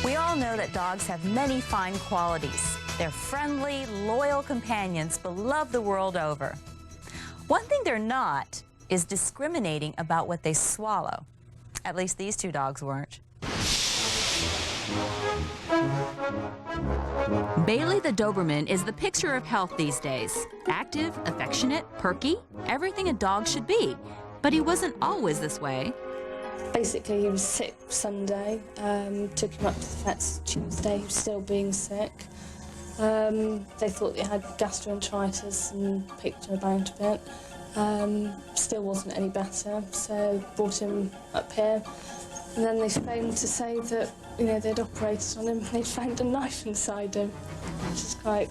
We all know that dogs have many fine qualities. They're friendly, loyal companions beloved the world over. One thing they're not is discriminating about what they swallow. At least these two dogs weren't. Bailey the Doberman is the picture of health these days. Active, affectionate, perky, everything a dog should be. But he wasn't always this way. Basically, he was sick Sunday. Took him up to the vets Tuesday. He was still being sick. They thought he had gastroenteritis and picked him about a bit. Still wasn't any better, so brought him up here. And then they phoned to say that, you know, they'd operated on him and they'd found a knife inside him, which is quite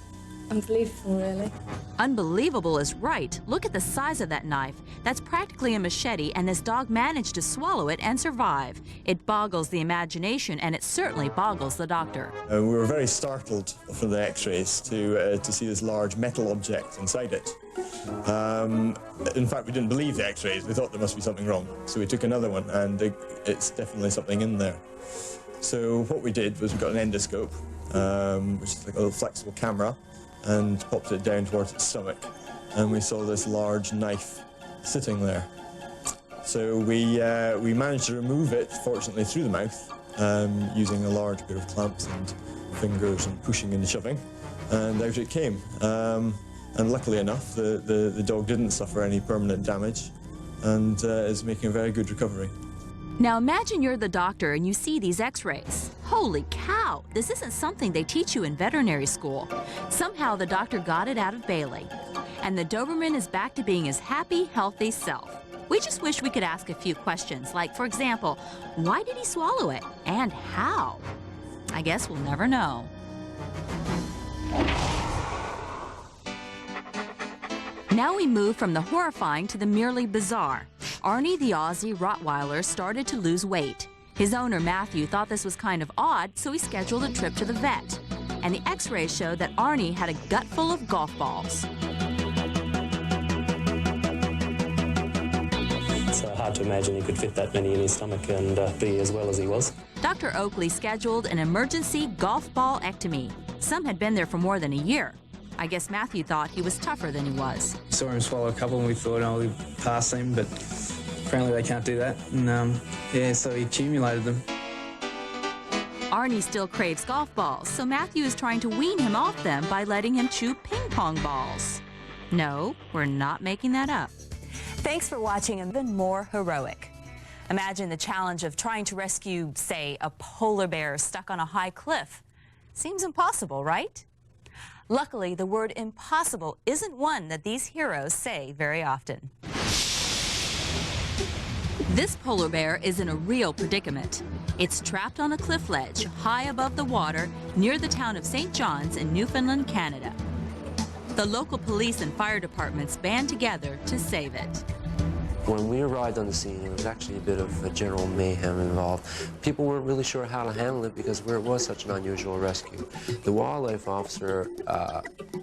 unbelievable, really. Unbelievable is right. Look at the size of that knife. That's practically a machete, and this dog managed to swallow it and survive. It boggles the imagination, and it certainly boggles the doctor. We were very startled from the x-rays to see this large metal object inside it. In fact, we didn't believe the x-rays. We thought there must be something wrong. So we took another one, and it's definitely something in there. So what we did was we got an endoscope, which is like a little flexible camera, and popped it down towards its stomach, and we saw this large knife sitting there. So we managed to remove it, fortunately, through the mouth, using a large pair of clamps and fingers and pushing and shoving, and out it came. And luckily enough, the dog didn't suffer any permanent damage and is making a very good recovery. Now imagine you're the doctor and you see these x-rays. Holy cow, this isn't something they teach you in veterinary school. Somehow the doctor got it out of Bailey, and the Doberman is back to being his happy, healthy self. We just wish we could ask a few questions, like, for example, why did he swallow it, and how? I guess we'll never know. Now we move from the horrifying to the merely bizarre. Arnie the Aussie Rottweiler started to lose weight. His owner, Matthew, thought this was kind of odd, so he scheduled a trip to the vet. And the x-rays showed that Arnie had a gut full of golf balls. It's hard to imagine he could fit that many in his stomach and be as well as he was. Dr. Oakley scheduled an emergency golf ball ectomy. Some had been there for more than a year. I guess Matthew thought he was tougher than he was. Saw him swallow a couple and we thought, oh, we'd pass him, but apparently they can't do that. And yeah, so he accumulated them. Arnie still craves golf balls, so Matthew is trying to wean him off them by letting him chew ping pong balls. No, we're not making that up. Thanks for watching Even More Heroic. Imagine the challenge of trying to rescue, say, a polar bear stuck on a high cliff. Seems impossible, right? Luckily, the word impossible isn't one that these heroes say very often. This polar bear is in a real predicament. It's trapped on a cliff ledge high above the water near the town of St. John's in Newfoundland, Canada. The local police and fire departments band together to save it. When we arrived on the scene, it was actually a bit of a general mayhem involved. People weren't really sure how to handle it because it was such an unusual rescue. The wildlife officer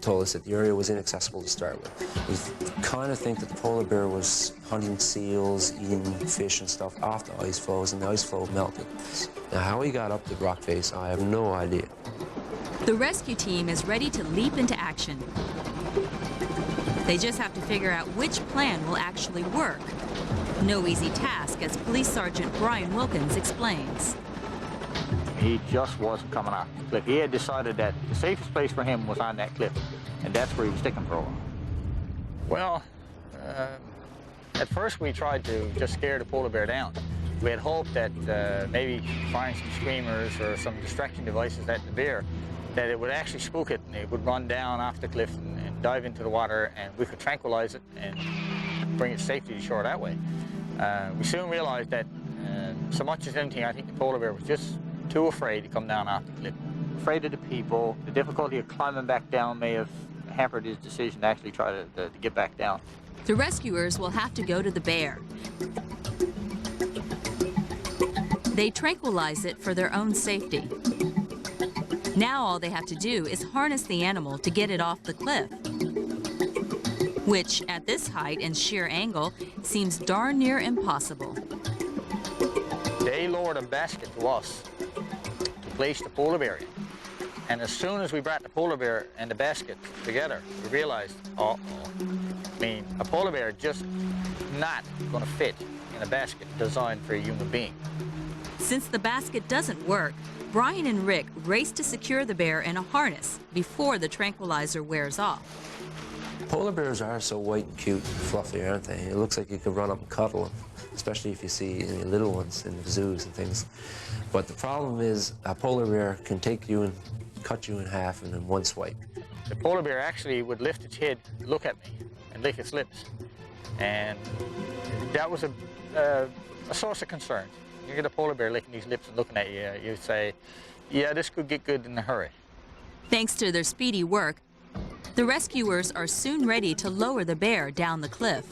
told us that the area was inaccessible to start with. We kind of think that the polar bear was hunting seals, eating fish and stuff off the ice floes, and the ice floe melted. Now, how he got up the rock face, I have no idea. The rescue team is ready to leap into action. They just have to figure out which plan will actually work. No easy task, as Police Sergeant Brian Wilkins explains. He just wasn't coming off the cliff. He had decided that the safest place for him was on that cliff, and that's where he was sticking for a while. Well, at first we tried to just scare the polar bear down. We had hoped that maybe find some screamers or some distraction devices at the bear, that it would actually spook it and it would run down off the cliff and dive into the water, and we could tranquilize it and bring it safely to shore that way. We soon realized that so much as anything, I think the polar bear was just too afraid to come down off the cliff. Afraid of the people. The difficulty of climbing back down may have hampered his decision to actually try to get back down. The rescuers will have to go to the bear. They tranquilize it for their own safety. Now all they have to do is harness the animal to get it off the cliff, which at this height and sheer angle seems darn near impossible. They lowered a basket to us to placed the polar bear in. And as soon as we brought the polar bear and the basket together, we realized, uh-oh. I mean, a polar bear just not going to fit in a basket designed for a human being. Since the basket doesn't work, Brian and Rick race to secure the bear in a harness before the tranquilizer wears off. Polar bears are so white and cute and fluffy, aren't they? It looks like you could run up and cuddle them, especially if you see any little ones in the zoos and things. But the problem is a polar bear can take you and cut you in half in one swipe. The polar bear actually would lift its head, look at me, and lick its lips. And that was a source of concern. You get a polar bear licking his lips and looking at you, you'd say, yeah, this could get good in a hurry. Thanks to their speedy work, the rescuers are soon ready to lower the bear down the cliff.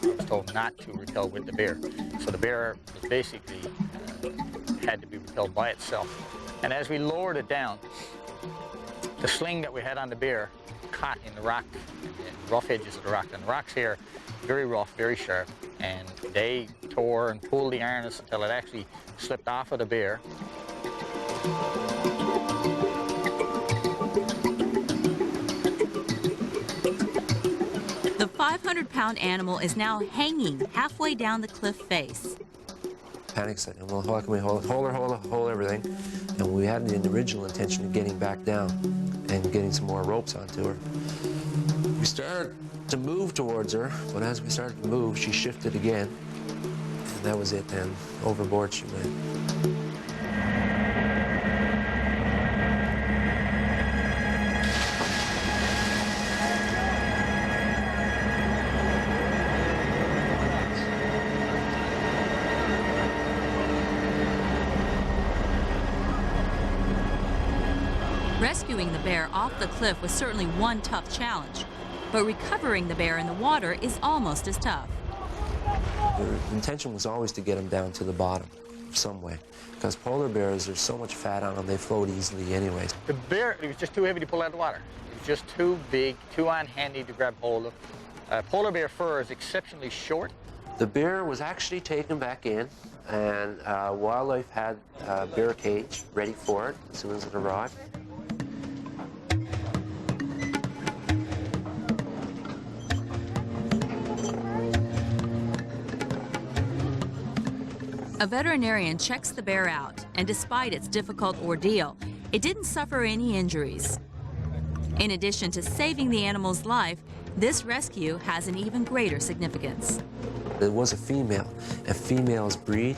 I was told not to repel with the bear. So the bear was basically had to be repelled by itself. And as we lowered it down, the sling that we had on the bear caught in the rock, and rough edges of the rock. And the rocks here, very rough, very sharp, and they tore and pulled the harness until it actually slipped off of the bear. The 500-pound animal is now hanging halfway down the cliff face. Panic setting. Well, how can we hold everything? And we had the original intention of getting back down and getting some more ropes onto her. We started to move towards her, but as we started to move, she shifted again. And that was it then. Overboard she went. Rescuing the bear off the cliff was certainly one tough challenge, but recovering the bear in the water is almost as tough. The intention was always to get them down to the bottom some way, because polar bears, there's so much fat on them, they float easily anyways. The bear, it was just too heavy to pull out of the water. It was just too big, too unhandy to grab hold of. Polar bear fur is exceptionally short. The bear was actually taken back in, and wildlife had a bear cage ready for it as soon as it arrived. A veterinarian checks the bear out, and despite its difficult ordeal, it didn't suffer any injuries. In addition to saving the animal's life, this rescue has an even greater significance. It was a female, and females breed,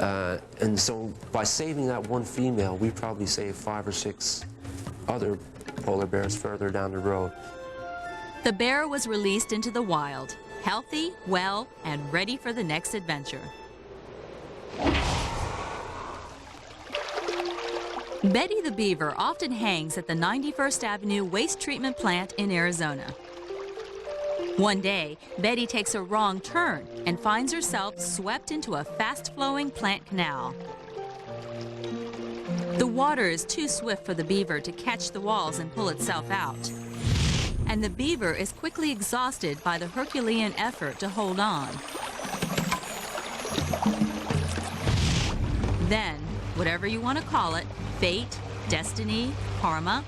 and so by saving that one female, we probably saved 5 or 6 other polar bears further down the road. The bear was released into the wild, healthy, well, and ready for the next adventure. Betty the beaver often hangs at the 91st Avenue waste treatment plant in Arizona. One day, Betty takes a wrong turn and finds herself swept into a fast-flowing plant canal. The water is too swift for the beaver to catch the walls and pull itself out. And the beaver is quickly exhausted by the Herculean effort to hold on. Then, whatever you want to call it, fate, destiny, karma,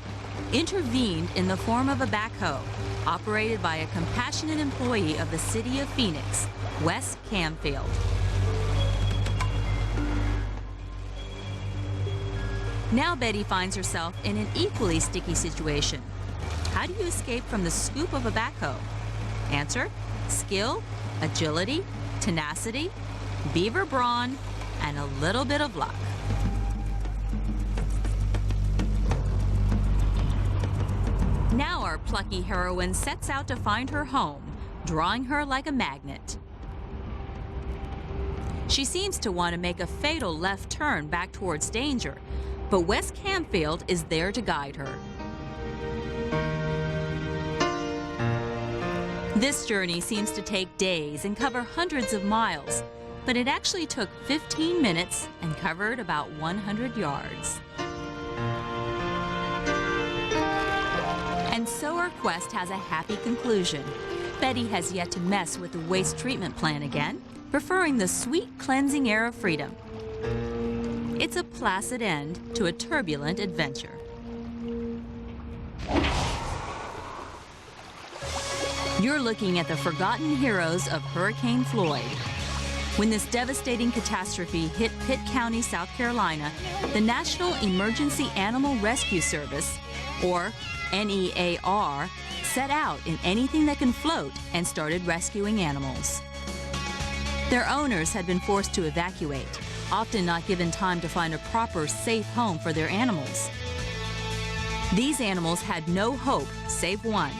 intervened in the form of a backhoe operated by a compassionate employee of the city of Phoenix, Wes Camfield. Now Betty finds herself in an equally sticky situation. How do you escape from the scoop of a backhoe? Answer: skill, agility, tenacity, beaver brawn, and a little bit of luck. Now our plucky heroine sets out to find her home, drawing her like a magnet. She seems to want to make a fatal left turn back towards danger, but Wes Camfield is there to guide her. This journey seems to take days and cover hundreds of miles, but it actually took 15 minutes and covered about 100 yards. And so our quest has a happy conclusion. Betty has yet to mess with the waste treatment plant again, preferring the sweet cleansing air of freedom. It's a placid end to a turbulent adventure. You're looking at the forgotten heroes of Hurricane Floyd. When this devastating catastrophe hit Pitt County, South Carolina, the National Emergency Animal Rescue Service, or NEAR, set out in anything that can float and started rescuing animals. Their owners had been forced to evacuate, often not given time to find a proper, safe home for their animals. These animals had no hope save one: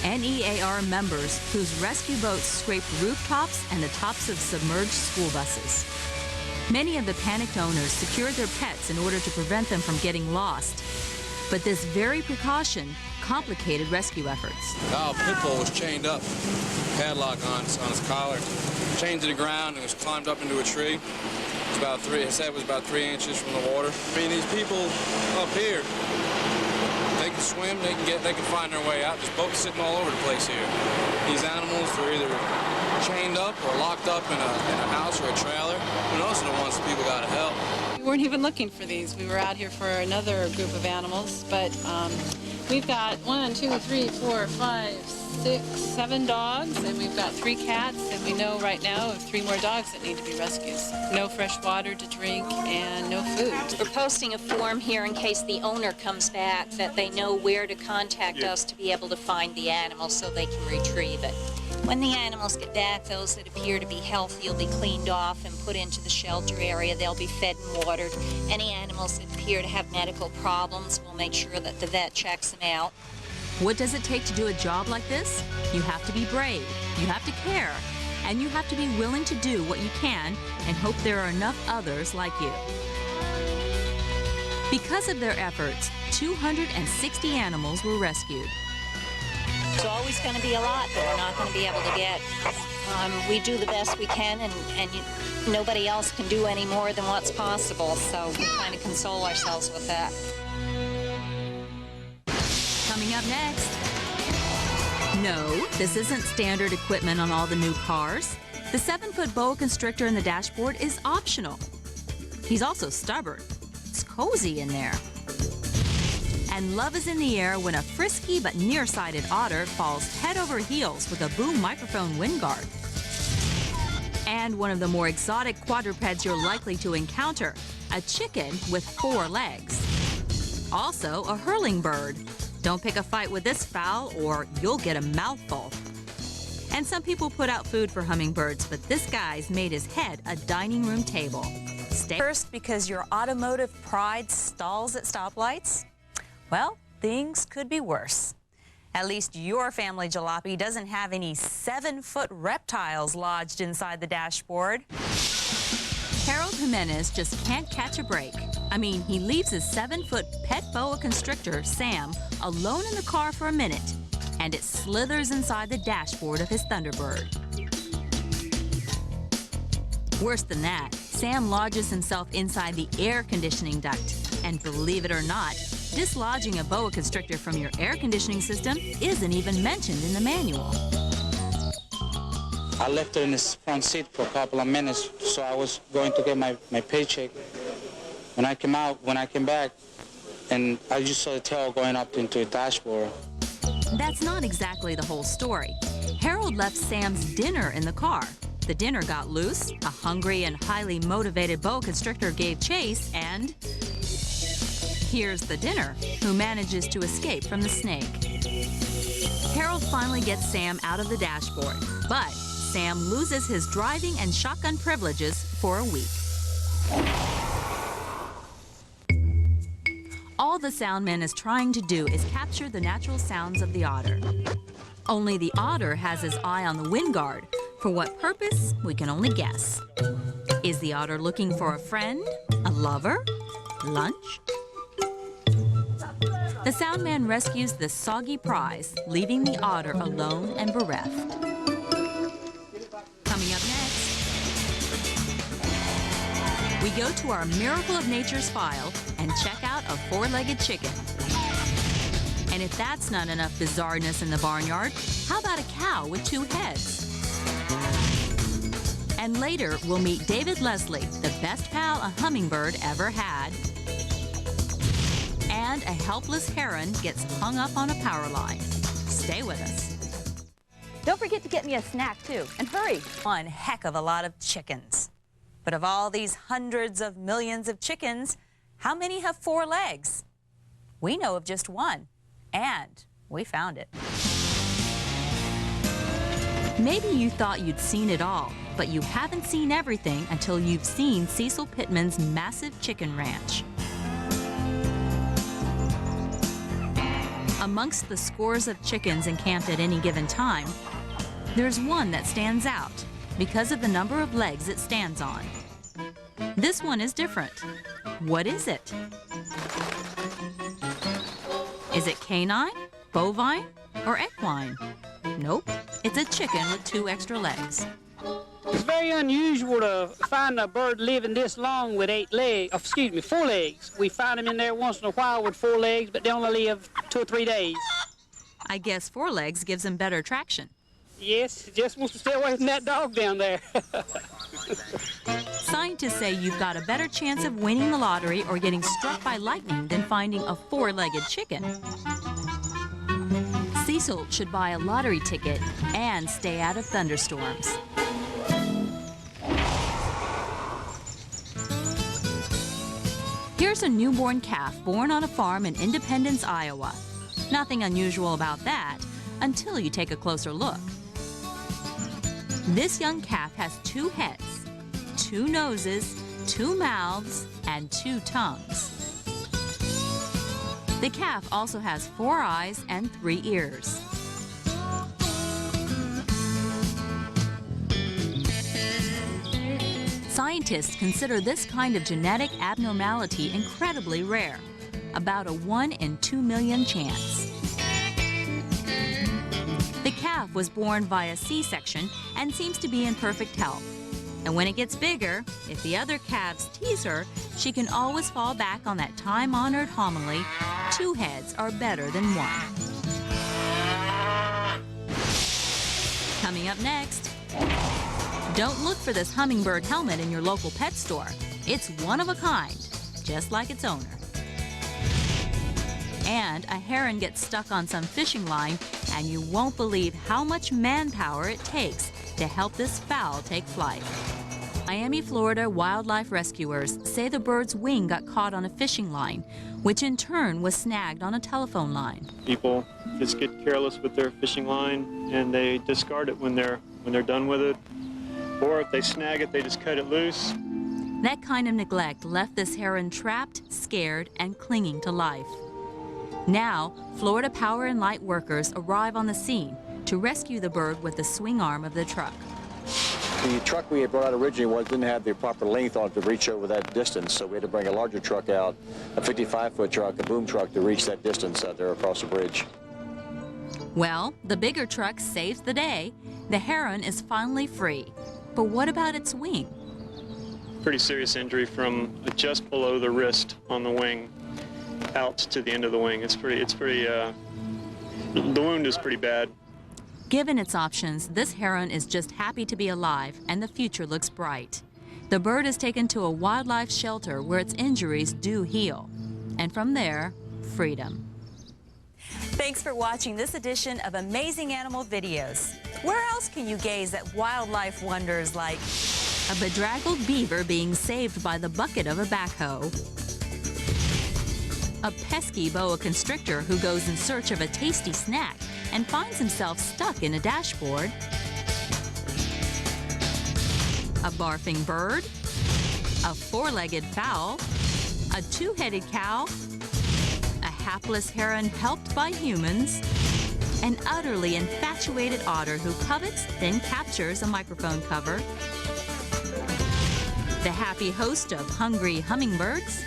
NEAR members whose rescue boats scraped rooftops and the tops of submerged school buses. Many of the panicked owners secured their pets in order to prevent them from getting lost. But this very precaution complicated rescue efforts. Our pit bull was chained up, padlock on his collar, chained to the ground, and was climbed up into a tree. It's about his head was about 3 inches from the water. I mean, these people up here, they can swim, they can find their way out. There's boats sitting all over the place here. These animals are either chained up or locked up in a house or a trailer. And those are the ones that people gotta help. We weren't even looking for these. We were out here for another group of animals, but we've got 1, 2, 3, 4, 5, 6, 7 dogs, and we've got 3 cats, and we know right now of 3 more dogs that need to be rescued. No fresh water to drink and no food. We're posting a form here in case the owner comes back that they know where to contact us to be able to find the animal so they can retrieve it. When the animals get back, those that appear to be healthy will be cleaned off and put into the shelter area. They'll be fed and watered. Any animals that appear to have medical problems, we'll make sure that the vet checks them out. What does it take to do a job like this? You have to be brave, you have to care, and you have to be willing to do what you can and hope there are enough others like you. Because of their efforts, 260 animals were rescued. It's always going to be a lot that we're not going to be able to get. We do the best we can, and nobody else can do any more than what's possible, so we kind of console ourselves with that. Coming up next. No, this isn't standard equipment on all the new cars. The 7-foot boa constrictor in the dashboard is optional. He's also stubborn. It's cozy in there. And love is in the air when a frisky but nearsighted otter falls head over heels with a boom microphone wind guard. And one of the more exotic quadrupeds you're likely to encounter, a chicken with 4 legs. Also, a hurling bird. Don't pick a fight with this fowl or you'll get a mouthful. And some people put out food for hummingbirds, but this guy's made his head a dining room table. First, because your automotive pride stalls at stoplights? Well, things could be worse. At least your family jalopy doesn't have any 7-foot reptiles lodged inside the dashboard. Harold Jimenez just can't catch a break. I mean, he leaves his 7-foot pet boa constrictor, Sam, alone in the car for a minute, and it slithers inside the dashboard of his Thunderbird. Worse than that, Sam lodges himself inside the air conditioning duct. And believe it or not, dislodging a boa constrictor from your air conditioning system isn't even mentioned in the manual. I left her in this front seat for a couple of minutes, so I was going to get my paycheck. When I came back, and I just saw the tail going up into the dashboard. That's not exactly the whole story. Harold left Sam's dinner in the car. The dinner got loose, a hungry and highly motivated boa constrictor gave chase, and here's the dinner, who manages to escape from the snake. Harold finally gets Sam out of the dashboard, but Sam loses his driving and shotgun privileges for a week. All the soundman is trying to do is capture the natural sounds of the otter. Only the otter has his eye on the wind guard. For what purpose, we can only guess. Is the otter looking for a friend, a lover, lunch? The soundman rescues the soggy prize, leaving the otter alone and bereft. Coming up next, we go to our Miracle of Nature's file and check out a 4-legged chicken. And if that's not enough bizarreness in the barnyard, how about a cow with 2 heads? And later, we'll meet David Leslie, the best pal a hummingbird ever had. And a helpless heron gets hung up on a power line. Stay with us. Don't forget to get me a snack, too. And hurry. One heck of a lot of chickens. But of all these hundreds of millions of chickens, how many have 4 legs? We know of just one, and we found it. Maybe you thought you'd seen it all, but you haven't seen everything until you've seen Cecil Pittman's massive chicken ranch. Amongst the scores of chickens encamped at any given time, there's one that stands out because of the number of legs it stands on. This one is different. What is it? Is it canine, bovine, or equine? Nope, it's a chicken with 2 extra legs. It's very unusual to find a bird living this long with 4 legs. We find them in there once in a while with 4 legs, but they only live 2 or 3 days. I guess 4 legs gives them better traction. Yes, just wants to stay away from that dog down there. Scientists say you've got a better chance of winning the lottery or getting struck by lightning than finding a 4-legged chicken. Cecil should buy a lottery ticket and stay out of thunderstorms. Here's a newborn calf born on a farm in Independence, Iowa. Nothing unusual about that until you take a closer look. This young calf has 2 heads, 2 noses, 2 mouths, and 2 tongues. The calf also has 4 eyes and 3 ears. Scientists consider this kind of genetic abnormality incredibly rare, about a 1 in 2 million chance. The calf was born via C-section and seems to be in perfect health. And when it gets bigger, if the other calves tease her, she can always fall back on that time-honored homily, 2 heads are better than 1. Coming up next, don't look for this hummingbird helmet in your local pet store. It's one of a kind, just like its owner. And a heron gets stuck on some fishing line, and you won't believe how much manpower it takes to help this fowl take flight. Miami, Florida wildlife rescuers say the bird's wing got caught on a fishing line, which in turn was snagged on a telephone line. People just get careless with their fishing line and they discard it when they're done with it. Or if they snag it, they just cut it loose. That kind of neglect left this heron trapped, scared, and clinging to life. Now, Florida Power and Light workers arrive on the scene to rescue the bird with the swing arm of the truck. The truck we had brought out originally didn't have the proper length on it to reach over that distance, so we had to bring a larger truck out, a 55-foot truck, a boom truck, to reach that distance out there across the bridge. Well, the bigger truck saves the day. The heron is finally free. But what about its wing? Pretty serious injury from just below the wrist on the wing out to the end of the wing. The wound is pretty bad. Given its options, this heron is just happy to be alive, and the future looks bright. The bird is taken to a wildlife shelter where its injuries do heal. And from there, freedom. Thanks for watching this edition of Amazing Animal Videos. Where else can you gaze at wildlife wonders like a bedraggled beaver being saved by the bucket of a backhoe, a pesky boa constrictor who goes in search of a tasty snack and finds himself stuck in a dashboard, a barfing bird, a 4-legged fowl, a 2-headed cow, a hapless heron helped by humans, an utterly infatuated otter who covets, then captures a microphone cover, the happy host of hungry hummingbirds,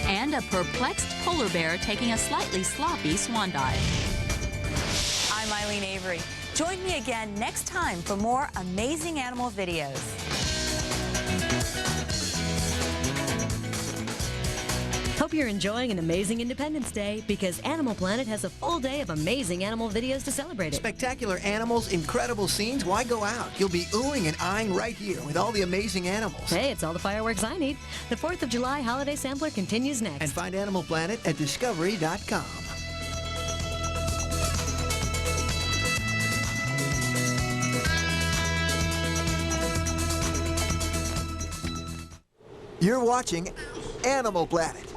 and a perplexed polar bear taking a slightly sloppy swan dive. I'm Eileen Avery. Join me again next time for more Amazing Animal Videos. Hope you're enjoying an amazing Independence Day because Animal Planet has a full day of amazing animal videos to celebrate it. Spectacular animals, incredible scenes. Why go out? You'll be oohing and eyeing right here with all the amazing animals. Hey, it's all the fireworks I need. The 4th of July holiday sampler continues next. And find Animal Planet at discovery.com. You're watching Animal Planet.